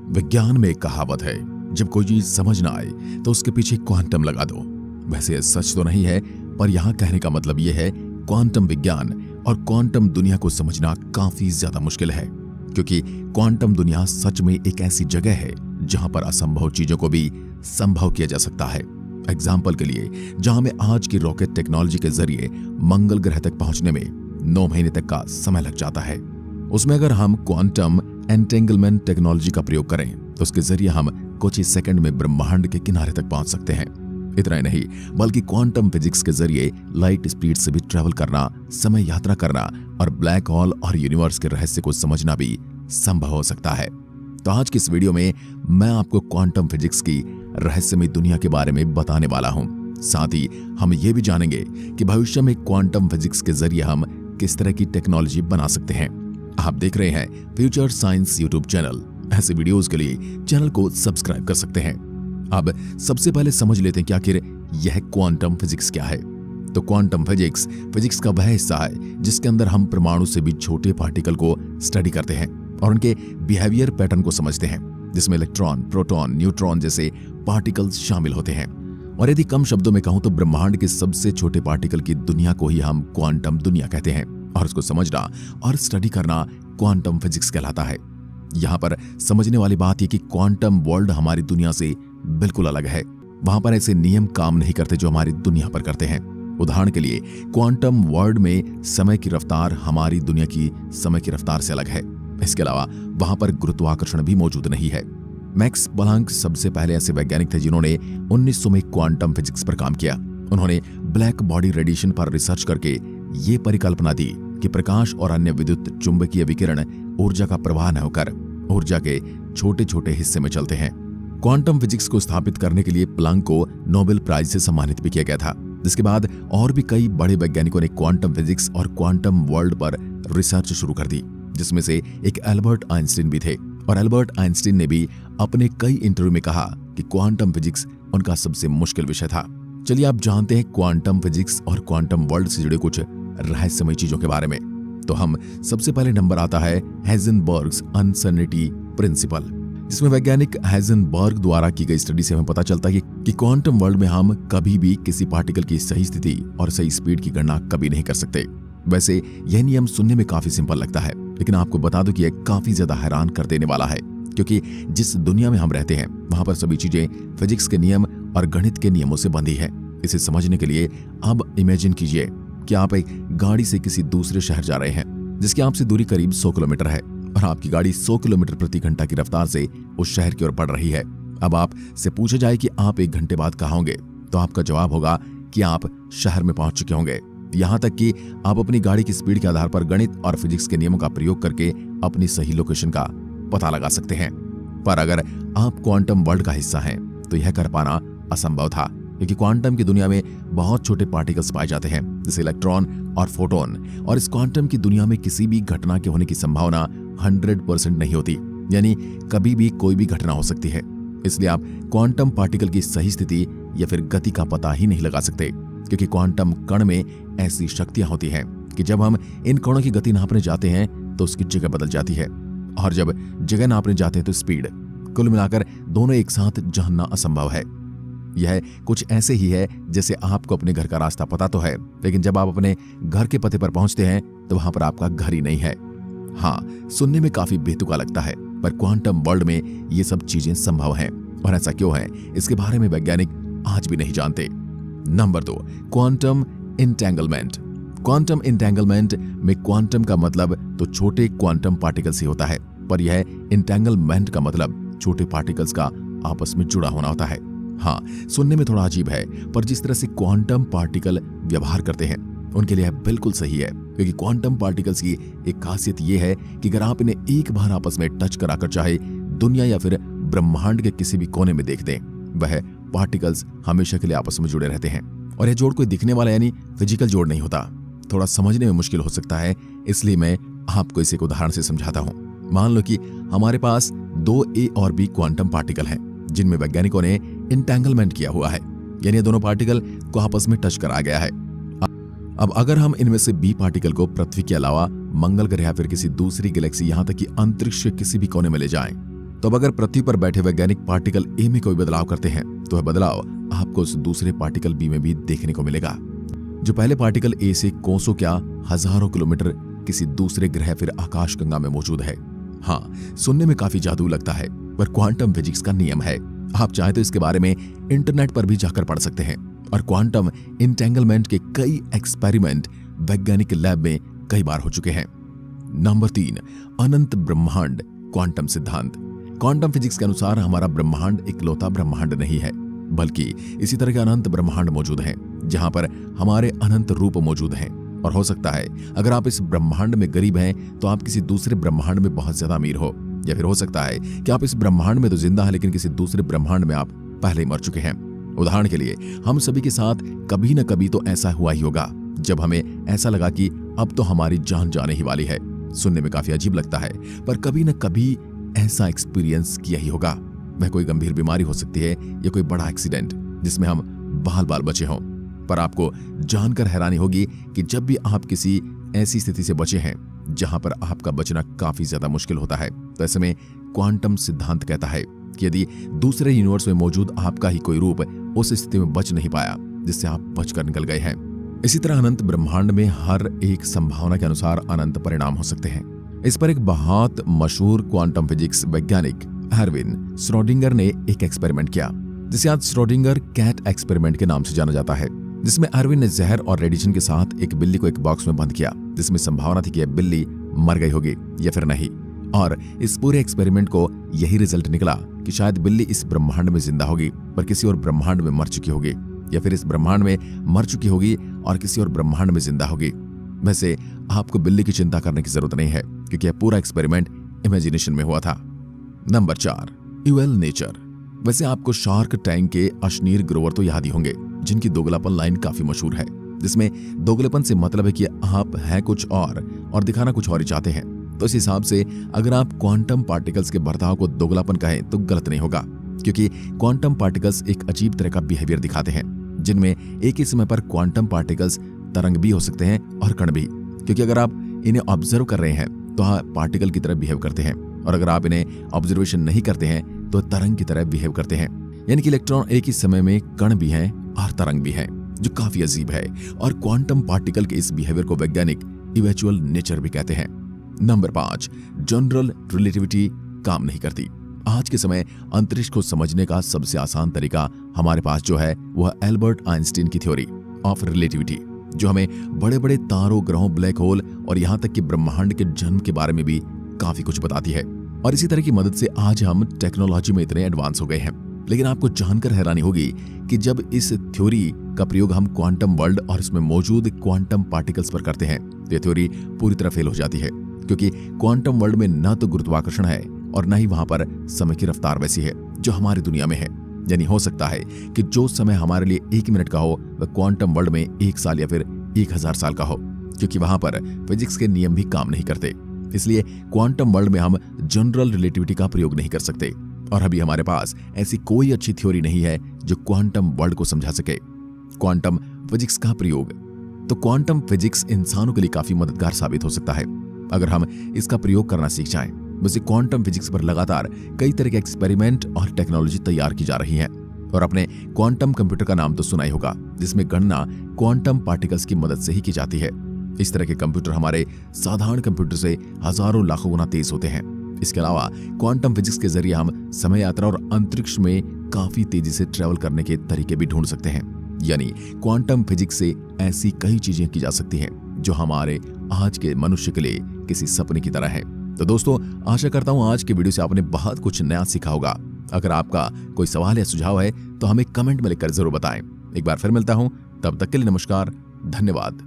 विज्ञान में एक कहावत है, जब कोई चीज समझ ना आए तो उसके पीछे क्वांटम लगा दो। वैसे सच तो नहीं है, पर यहाँ कहने का मतलब यह है क्वांटम विज्ञान और क्वांटम दुनिया को समझना काफी ज्यादा मुश्किल है, क्योंकि क्वांटम दुनिया सच में एक ऐसी जगह है जहां पर असंभव चीजों को भी संभव किया जा सकता है। एग्जाम्पल के लिए, जहां में आज की रॉकेट टेक्नोलॉजी के जरिए मंगल ग्रह तक पहुंचने में 9 महीने तक का समय लग जाता है, उसमें अगर हम क्वांटम एंटेंगलमेंट टेक्नोलॉजी का प्रयोग करें तो उसके जरिए हम कुछ ही सेकंड में ब्रह्मांड के किनारे तक पहुंच सकते हैं। इतना ही नहीं, बल्कि क्वांटम फिजिक्स के जरिए लाइट स्पीड से भी ट्रैवल करना, समय यात्रा करना और ब्लैक होल और यूनिवर्स के रहस्य को समझना भी संभव हो सकता है। तो आज की इस वीडियो में मैं आपको क्वांटम फिजिक्स की रहस्यमय दुनिया के बारे में बताने वाला हूं। साथ ही हम ये भी जानेंगे कि भविष्य में क्वांटम फिजिक्स के जरिए हम किस तरह की टेक्नोलॉजी बना सकते हैं। आप देख रहे हैं फ्यूचर साइंस यूट्यूब चैनल। ऐसे वीडियोस के लिए चैनल को सब्सक्राइब कर सकते हैं। अब सबसे पहले समझ लेते हैं कि आखिर यह क्वांटम फिजिक्स क्या है। तो क्वांटम फिजिक्स फिजिक्स का वह हिस्सा है जिसके अंदर हम परमाणु से भी छोटे पार्टिकल को स्टडी करते हैं और उनके बिहेवियर पैटर्न को समझते हैं, जिसमें इलेक्ट्रॉन, प्रोटॉन, न्यूट्रॉन जैसे पार्टिकल्स शामिल होते हैं। और यदि कम शब्दों में कहूं तो ब्रह्मांड के सबसे छोटे पार्टिकल की दुनिया को ही हम क्वांटम दुनिया कहते हैं, और उसको समझना और स्टडी करना क्वांटम फिजिक्स कहलाता है। यहाँ पर समझने वाली बात यह कि क्वांटम वर्ल्ड हमारी दुनिया से बिल्कुल अलग है। वहां पर ऐसे नियम काम नहीं करते जो हमारी दुनिया पर करते हैं। उदाहरण के लिए, क्वांटम वर्ल्ड में समय की रफ्तार हमारी दुनिया की समय की रफ्तार से अलग है। इसके अलावा वहां पर गुरुत्वाकर्षण भी मौजूद नहीं है। मैक्स प्लैंक सबसे पहले ऐसे वैज्ञानिक थे जिन्होंने 1900 में क्वांटम फिजिक्स पर काम किया। उन्होंने ब्लैक बॉडी रेडिएशन पर रिसर्च करके ये परिकल्पना दी कि प्रकाश और अन्य विद्युत चुंबकीय विकिरण ऊर्जा का प्रवाह न होकर ऊर्जा के छोटे छोटे हिस्से में चलते हैं। क्वांटम फिजिक्स को स्थापित करने के लिए प्लैंक को नोबेल प्राइज से सम्मानित भी किया गया था। जिसके बाद और भी कई बड़े वैज्ञानिकों ने क्वांटम फिजिक्स और क्वांटम वर्ल्ड पर रिसर्च शुरू कर दी, जिसमें से एक एल्बर्ट आइंस्टीन भी थे। और एल्बर्ट आइंस्टीन ने भी अपने कई इंटरव्यू में कहा कि क्वांटम फिजिक्स उनका सबसे मुश्किल विषय था। चलिए आप जानते हैं क्वांटम फिजिक्स और क्वांटम वर्ल्ड से जुड़े कुछ रहस्यमय चीजों के बारे में। तो हम सबसे पहले नंबर आता है हाइजेनबर्ग्स अनसर्टेनिटी प्रिंसिपल, जिसमें वैज्ञानिक हाइजेनबर्ग द्वारा की गई स्टडी से हमें पता चलता है कि क्वांटम वर्ल्ड में हम कभी भी किसी पार्टिकल की सही स्थिति और सही स्पीड की गणना कभी नहीं कर सकते। वैसे यह नियम सुनने में काफी सिंपल लगता है, लेकिन आपको बता दूं कि यह काफी ज्यादा हैरान कर देने वाला है, क्योंकि जिस दुनिया में हम रहते हैं वहां पर सभी चीजें फिजिक्स के नियम और गणित के नियमों से बंधी है। इसे समझने के लिए अब इमेजिन कीजिए कि आप एक गाड़ी से किसी दूसरे शहर जा रहे हैं जिसकी आपसे दूरी करीब 100 किलोमीटर है और आपकी गाड़ी 100 किलोमीटर प्रति घंटा की रफ्तार से उस शहर की ओर बढ़ रही है। अब आप से पूछा जाए कि आप 1 घंटे बाद कहाँ होंगे, तो आपका जवाब होगा कि आप शहर में पहुंच चुके होंगे। यहाँ तक कि आप अपनी गाड़ी की स्पीड के आधार पर गणित और फिजिक्स के नियमों का प्रयोग करके अपनी सही लोकेशन का पता लगा सकते हैं। पर अगर आप क्वांटम वर्ल्ड का हिस्सा हैं तो यह कर पाना असंभव था, क्योंकि क्वांटम की दुनिया में बहुत छोटे पार्टिकल्स पाए जाते हैं, जैसे इलेक्ट्रॉन और फोटोन। और इस क्वांटम की दुनिया में किसी भी घटना के होने की संभावना 100% नहीं होती, यानी कभी भी कोई भी घटना हो सकती है। इसलिए आप क्वांटम पार्टिकल की सही स्थिति या फिर गति का पता ही नहीं लगा सकते, क्योंकि क्वांटम कण में ऐसी शक्तियां होती हैं कि जब हम इन कणों की गति नापने जाते हैं तो उसकी जगह बदल जाती है, और जब जगह नापने जाते हैं तो स्पीड। कुल मिलाकर दोनों एक साथ जानना असंभव है। यह कुछ ऐसे ही है जैसे आपको अपने घर का रास्ता पता तो है, लेकिन जब आप अपने घर के पते पर पहुंचते हैं तो वहां पर आपका घर ही नहीं है। हाँ, सुनने में काफी बेतुका लगता है, पर क्वांटम वर्ल्ड में ये सब चीजें संभव हैं। और ऐसा क्यों है, इसके बारे में वैज्ञानिक आज भी नहीं जानते। Number 2, quantum entanglement. Quantum entanglement में क्वांटम का मतलब तो छोटे क्वांटम पार्टिकल्स ही होता है, पर यह इंटेंगलमेंट का मतलब छोटे पार्टिकल्स का आपस में जुड़ा होना होता है। हाँ, सुनने में थोड़ा अजीब है, पर जिस तरह से क्वांटम पार्टिकल व्यवहार करते हैं उनके लिए बिल्कुल सही है, क्योंकि क्वांटम पार्टिकल्स की एक खासियत यह है कि अगर आप इन्हें एक बार आपस में टच कराकर चाहे दुनिया या फिर ब्रह्मांड के किसी भी कोने में देख दें, वह पार्टिकल्स हमेशा के लिए आपस में जुड़े रहते हैं। और यह जोड़ कोई दिखने वाला यानी फिजिकल जोड़ नहीं होता। थोड़ा समझने में मुश्किल हो सकता है, इसलिए मैं आपको इसे एक उदाहरण से समझाता हूं। मान लो कि हमारे पास 2 A और B क्वांटम पार्टिकल हैं, जिनमें वैज्ञानिकों ने इंटेंगलमेंट किया हुआ है, यानी दोनों पार्टिकल को आपस में टच करा गया है। अब अगर हम इनमें से B पार्टिकल को पृथ्वी के अलावा मंगल ग्रह या फिर किसी दूसरी गैलेक्सी, यहां तक कि अंतरिक्ष के किसी भी कोने में ले जाएं, तो अब अगर पृथ्वी पर बैठे वैज्ञानिक पार्टिकल ए में कोई बदलाव करते हैं तो वह बदलाव आपको उस दूसरे पार्टिकल बी में भी देखने को मिलेगा। जो पहले पार्टिकल ए से कोसों क्या हजारों किलोमीटर किसी दूसरे ग्रह फिर आकाशगंगा में मौजूद है। हाँ, सुनने में काफी जादू लगता है, पर क्वांटम फिजिक्स का नियम है। आप चाहे तो इसके बारे में इंटरनेट पर भी जाकर पढ़ सकते हैं और क्वांटम इंटेंगलमेंट के कई एक्सपेरिमेंट वैज्ञानिक लैब में कई बार हो चुके हैं। नंबर 3, अनंत ब्रह्मांड क्वांटम सिद्धांत। क्वांटम फिजिक्स के अनुसार हमारा ब्रह्मांड इकलौता ब्रह्मांड नहीं है, बल्कि इसी तरह के अनंत ब्रह्मांड मौजूद हैं, जहां पर हमारे अनंत रूप मौजूद हैं। और हो सकता है अगर आप इस ब्रह्मांड में गरीब हैं तो आप किसी दूसरे ब्रह्मांड में बहुत ज्यादा अमीर हो, या फिर हो सकता है कि आप इस ब्रह्मांड में तो जिंदा है लेकिन किसी दूसरे ब्रह्मांड में आप पहले ही मर चुके हैं। उदाहरण के लिए हम सभी के साथ कभी न कभी तो ऐसा हुआ ही होगा जब हमें ऐसा लगा कि अब तो हमारी जान जाने ही वाली है। सुनने में काफी अजीब लगता है, पर कभी न कभी ऐसा एक्सपीरियंस किया ही होगा। वह कोई गंभीर बीमारी हो सकती है या कोई बड़ा एक्सीडेंट जिसमें हम बाल बाल बचे हों। पर आपको जानकर हैरानी होगी कि जब भी आप किसी ऐसी स्थिति से बचे हैं जहां पर आपका बचना काफी ज्यादा मुश्किल होता है, तो ऐसे में क्वांटम सिद्धांत कहता है कि यदि दूसरे यूनिवर्स में मौजूद आपका ही कोई रूप उस स्थिति में बच नहीं पाया जिससे आप बचकर निकल गए हैं, इसी तरह अनंत ब्रह्मांड में हर एक संभावना के अनुसार अनंत परिणाम हो सकते हैं। इस पर एक बहुत मशहूर क्वांटम फिजिक्स वैज्ञानिक एर्विन श्रोडिंगर ने एक एक्सपेरिमेंट किया जिसे आज श्रोडिंगर कैट एक्सपेरिमेंट के नाम से जाना जाता है, जिसमें एर्विन ने जहर और रेडिएशन के साथ एक बिल्ली को एक बॉक्स में बंद किया, जिसमें संभावना थी कि यह बिल्ली मर गई होगी या फिर नहीं। और इस पूरे एक्सपेरिमेंट को यही रिजल्ट निकला कि शायद बिल्ली इस ब्रह्मांड में जिंदा होगी पर किसी और ब्रह्मांड में मर चुकी होगी, या फिर इस ब्रह्मांड में मर चुकी होगी और किसी और ब्रह्मांड में जिंदा होगी। वैसे आपको बिल्ली की चिंता करने की जरूरत नहीं है क्योंकि यह पूरा एक्सपेरिमेंट इमेजिनेशन में हुआ था। Number 4, eval nature. वैसे आपको शार्क टैंक के अशनीर ग्रोवर तो याद ही होंगे, जिनकी दोगलापन लाइन काफी मशहूर है, जिसमें दोगलेपन से मतलब है कि आप हैं कुछ और दिखाना कुछ और ही चाहते हैं। तो इस हिसाब से अगर आप क्वांटम पार्टिकल्स के बर्ताव को दोगलापन कहें तो गलत नहीं होगा, क्योंकि क्वांटम पार्टिकल्स एक अजीब तरह का बिहेवियर दिखाते हैं, जिनमें एक ही समय पर क्वांटम पार्टिकल्स तरंग भी हो सकते हैं और कण भी। क्योंकि अगर आप इन्हें ऑब्जर्व कर रहे हैं तो पार्टिकल की तरह बिहेव करते हैं, और अगर आप इन्हें ऑब्जर्वेशन नहीं करते हैं तो तरंग की तरह बिहेव करते हैं। यानी कि इलेक्ट्रॉन एक ही समय में कण भी हैं और तरंग भी हैं, जो काफी अजीब है। और क्वांटम पार्टिकल के इस बिहेवियर को वैज्ञानिक इवेचुअल नेचर भी कहते हैं। नंबर 5, जनरल रिलेटिविटी काम नहीं करती। आज के समय अंतरिक्ष को समझने का सबसे आसान तरीका हमारे पास जो है वह एल्बर्ट आइंस्टीन की थ्योरी ऑफ रिलेटिविटी, जो हमें बड़े बड़े तारों, ग्रहों, ब्लैक होल और यहाँ तक कि ब्रह्मांड के जन्म के बारे में भी काफी कुछ बताती है। और इसी तरह की मदद से आज हम टेक्नोलॉजी में इतने एडवांस हो गए हैं। लेकिन आपको जानकर हैरानी होगी कि जब इस थ्योरी का प्रयोग हम क्वांटम वर्ल्ड और इसमें मौजूद क्वांटम पार्टिकल्स पर करते हैं तो यह थ्योरी पूरी तरह फेल हो जाती है, क्योंकि क्वांटम वर्ल्ड में न तो गुरुत्वाकर्षण है और न ही वहां पर समय की रफ्तार वैसी है जो हमारी दुनिया में है। यानी हो सकता है कि जो समय हमारे लिए 1 मिनट का हो वह क्वांटम वर्ल्ड में 1 साल या फिर 1000 साल का हो, क्योंकि वहां पर फिजिक्स के नियम भी काम नहीं करते। इसलिए क्वांटम वर्ल्ड में हम जनरल रिलेटिविटी का प्रयोग नहीं कर सकते, और अभी हमारे पास ऐसी कोई अच्छी थ्योरी नहीं है जो क्वांटम वर्ल्ड को समझा सके। क्वांटम फिजिक्स का प्रयोग, तो क्वांटम फिजिक्स इंसानों के लिए काफी मददगार साबित हो सकता है अगर हम इसका प्रयोग करना सीख जाएं। वैसे क्वांटम फिजिक्स पर लगातार कई तरह के एक्सपेरिमेंट और टेक्नोलॉजी तैयार की जा रही है, और अपने क्वांटम कंप्यूटर का नाम तो सुना ही होगा, जिसमें गणना क्वांटम पार्टिकल्स की मदद से ही की जाती है। इस तरह के कंप्यूटर हमारे साधारण कंप्यूटर से हजारों लाखों गुना तेज होते हैं। इसके अलावा क्वांटम फिजिक्स के जरिए हम समय यात्रा और अंतरिक्ष में काफी तेजी से ट्रैवल करने के तरीके भी ढूंढ सकते हैं। यानी क्वांटम फिजिक्स से ऐसी कई चीजें की जा सकती हैं जो हमारे आज के मनुष्य के लिए किसी सपने की तरह है। तो दोस्तों, आशा करता हूं आज के वीडियो से आपने बहुत कुछ नया सीखा होगा। अगर आपका कोई सवाल या सुझाव है तो हमें कमेंट में लिखकर जरूर बताएं। एक बार फिर मिलता हूं, तब तक के लिए नमस्कार, धन्यवाद।